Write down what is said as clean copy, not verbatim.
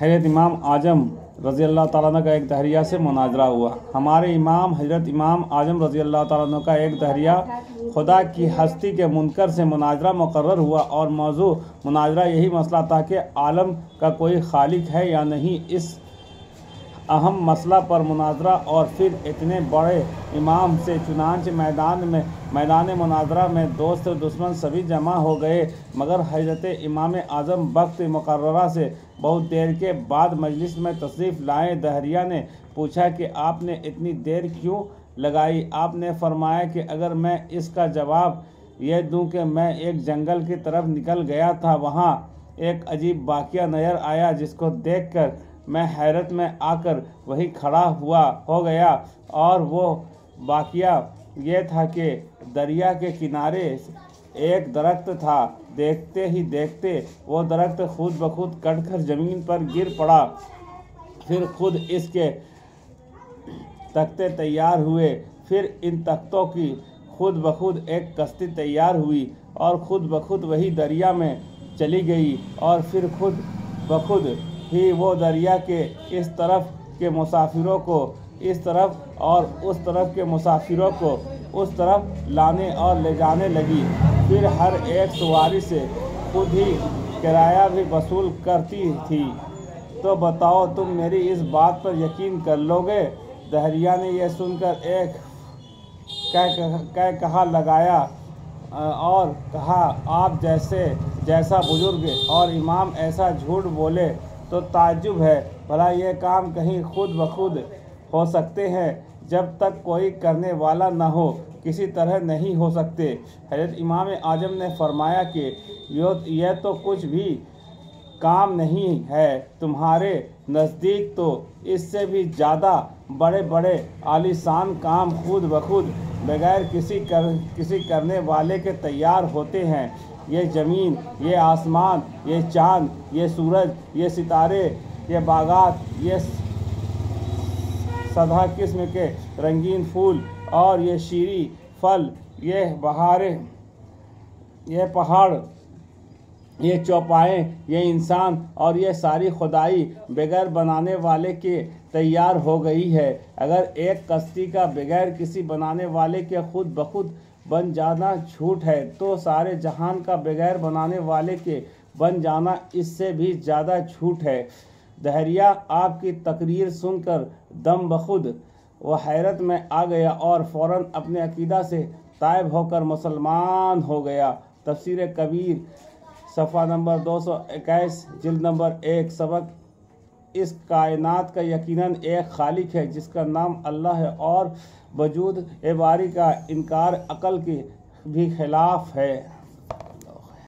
हज़रत इमाम आज़म रज़ी अल्लाह ताला अन्हु का एक दहरिया से मुनाजरा हुआ। हमारे इमाम हज़रत इमाम आज़म रज़ी अल्लाह ताला अन्हु का एक दहरिया खुदा की हस्ती के मुनकर से मुनाजरा मुकर्रर हुआ और मौजू मुनाजरा यही मसला था कि आलम का कोई खालिक है या नहीं। इस अहम मसला पर मुनाजरा और फिर इतने बड़े इमाम से चुनांचे मैदान मुनाजरा में दोस्त और दुश्मन सभी जमा हो गए, मगर हज़रत इमाम आज़म वक्त मुकर्ररा से बहुत देर के बाद मजलिस में तशरीफ़ लाए। दहरिया ने पूछा कि आपने इतनी देर क्यों लगाई? आपने फरमाया कि अगर मैं इसका जवाब यह दूं कि मैं एक जंगल की तरफ निकल गया था, वहाँ एक अजीब वाक़या नज़र आया जिसको देखकर मैं हैरत में आकर वहीं खड़ा हो गया। और वो वाक़या ये था कि दरिया के किनारे एक दरख्त था। देखते ही देखते वो दरख्त खुद ब खुद कटकर ज़मीन पर गिर पड़ा। फिर खुद इसके तख्ते तैयार हुए। फिर इन तख्तों की खुद ब खुद एक कश्ती तैयार हुई और खुद ब खुद वही दरिया में चली गई। और फिर खुद ब खुद ही वो दरिया के इस तरफ के मुसाफिरों को इस तरफ और उस तरफ के मुसाफिरों को उस तरफ लाने और ले जाने लगी। फिर हर एक सवारी से खुद ही किराया भी वसूल करती थी। तो बताओ, तुम मेरी इस बात पर यकीन कर लोगे? दहरिया ने यह सुनकर एक कहा लगाया और कहा, आप जैसा बुजुर्ग और इमाम ऐसा झूठ बोले तो ताज्जुब है। भला ये काम कहीं खुद ब खुद हो सकते हैं? जब तक कोई करने वाला न हो किसी तरह नहीं हो सकते। हज़रत इमाम आज़म ने फरमाया कि यह तो कुछ भी काम नहीं है। तुम्हारे नज़दीक तो इससे भी ज़्यादा बड़े बड़े आलीशान काम खुद ब खुद बगैर किसी करने वाले के तैयार होते हैं। ये ज़मीन, ये आसमान, ये चाँद, ये सूरज, ये सितारे, ये बागात, ये सदा किस्म के रंगीन फूल और ये शीरी फल, ये बहारें, ये पहाड़, ये चौपाएँ, ये इंसान और ये सारी खुदाई बगैर बनाने वाले के तैयार हो गई है। अगर एक कश्ती का बगैर किसी बनाने वाले के खुद ब खुद बन जाना झूठ है, तो सारे जहान का बगैर बनाने वाले के बन जाना इससे भी ज़्यादा झूठ है। दहरिया आपकी तकरीर सुनकर दम बखुद वह हैरत में आ गया और फ़ौरन अपने अकीदा से तायब होकर मुसलमान हो गया। तफसीर कबीर सफ़ा नंबर 221 जिल्द नंबर 1। सबक, इस कायनात का यकीनन एक खालिक है जिसका नाम अल्लाह है और वजूद ए बारी का इनकार अकल के भी खिलाफ है।